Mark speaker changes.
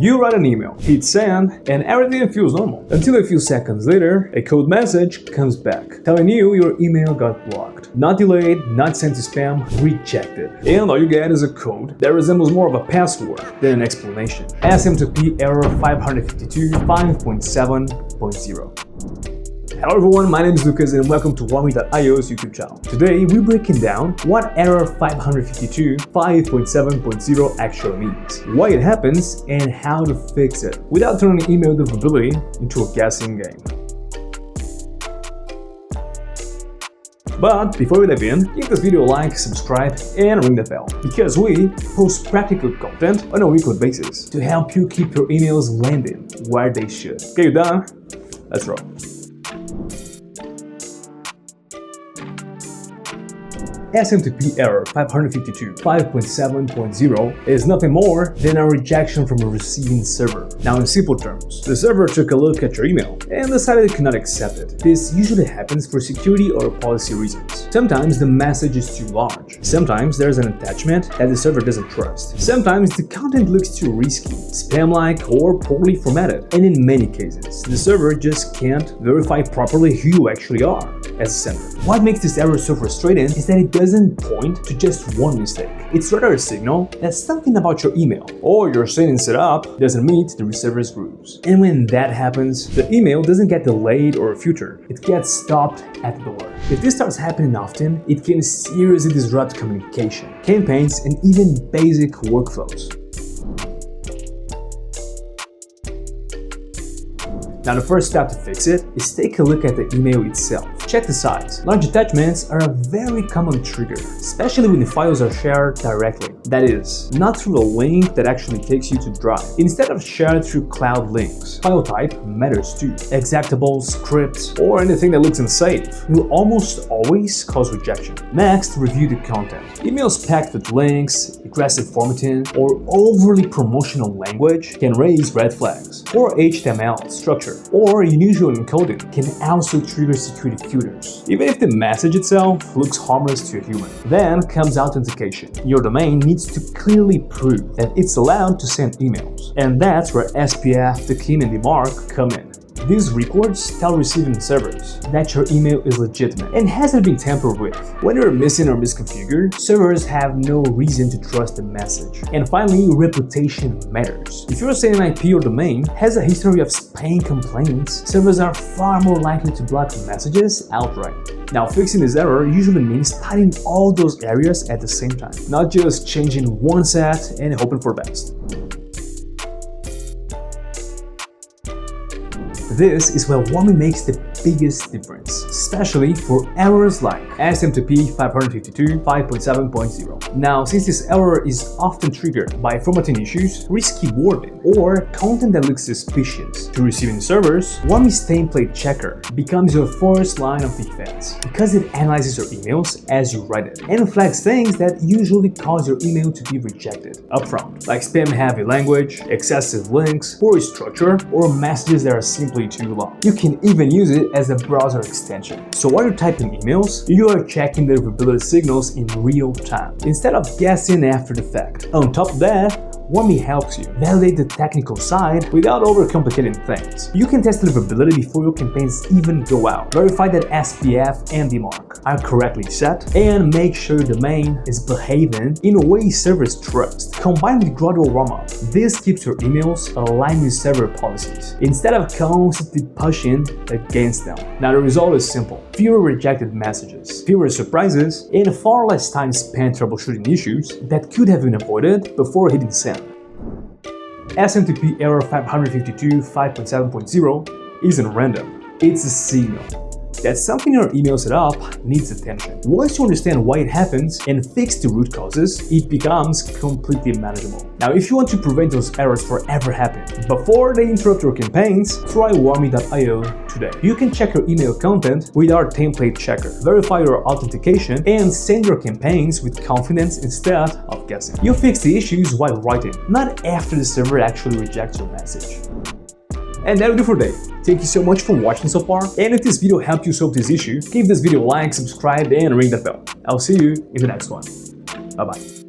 Speaker 1: You write an email, hit send, and everything feels normal. Until a few seconds later, a code message comes back, telling you your email got blocked. Not delayed, not sent to spam, rejected. And all you get is a code that resembles more of a password than an explanation. SMTP error 552 5.7.0. Hello everyone, my name is Lucas and welcome to Warmy.io's YouTube channel. Today we're breaking down what error 552 5.7.0 actually means, why it happens, and how to fix it without turning email deliverability into a guessing game. But before we dive in, give this video a like, subscribe, and ring the bell, because we post practical content on a weekly basis to help you keep your emails landing where they should. Okay, you done? Let's roll. SMTP error 552 5.7.0 is nothing more than a rejection from a receiving server. Now, in simple terms, the server took a look at your email and decided it could not accept it. This usually happens for security or policy reasons. Sometimes the message is too large. Sometimes there's an attachment that the server doesn't trust. Sometimes the content looks too risky, spam-like, or poorly formatted. And in many cases, the server just can't verify properly who you actually are as a sender. What makes this error so frustrating is that it doesn't point to just one mistake. It's rather a signal that something about your email or your settings setup doesn't meet the receiver's rules. And when that happens, the email doesn't get delayed or filtered, it gets stopped at the door. If this starts happening often, it can seriously disrupt communication, campaigns, and even basic workflows. Now, the first step to fix it is take a look at the email itself. Check the size. Large attachments are a very common trigger, especially when the files are shared directly. That is, not through a link that actually takes you to Drive. Instead of shared through cloud links. File type matters too. Executables, scripts, or anything that looks unsafe will almost always cause rejection. Next, review the content. Emails packed with links, aggressive formatting, or overly promotional language can raise red flags. Poor HTML structure or unusual encoding can also trigger security filters, even if the message itself looks harmless to a human. Then comes authentication. Your domain needs to clearly prove that it's allowed to send emails, and that's where SPF, the key, and the mark come in. These records tell receiving servers that your email is legitimate and hasn't been tampered with. When you're missing or misconfigured, servers have no reason to trust the message. And finally, reputation matters. If your sending IP or domain has a history of spam complaints, servers are far more likely to block messages outright. Now, fixing this error usually means tidying all those areas at the same time, not just changing one set and hoping for the best. This is where Warmy makes the biggest difference, especially for errors like SMTP 552 5.7.0. Now, since this error is often triggered by formatting issues, risky wording, or content that looks suspicious to receiving servers, Warmy's template checker becomes your first line of defense because it analyzes your emails as you write it and flags things that usually cause your email to be rejected upfront, like spam-heavy language, excessive links, poor structure, or messages that are simply too long. You can even use it as a browser extension. So while you're typing emails, you are checking the deliverability signals in real time, instead of guessing after the fact. On top of that, Warmy helps you validate the technical side without overcomplicating things. You can test deliverability before your campaigns even go out. Verify that SPF and DMARC are correctly set, and make sure your domain is behaving in a way servers trust. Combined with gradual warm-up, this keeps your emails aligned with server policies, instead of constantly pushing against them. Now, the result is simple. Fewer rejected messages, fewer surprises, and far less time spent troubleshooting issues that could have been avoided before hitting send. SMTP error 552 5.7.0 isn't random, it's a signal that something in your email setup needs attention. Once you understand why it happens and fix the root causes, it becomes completely manageable. Now, if you want to prevent those errors from ever happening before they interrupt your campaigns, try Warmy.io today. You can check your email content with our template checker, verify your authentication, and send your campaigns with confidence instead of guessing. You fix the issues while writing, not after the server actually rejects your message. And that'll do for today. Thank you so much for watching so far, and if this video helped you solve this issue, give this video a like, subscribe, and ring that bell. I'll see you in the next one. Bye bye.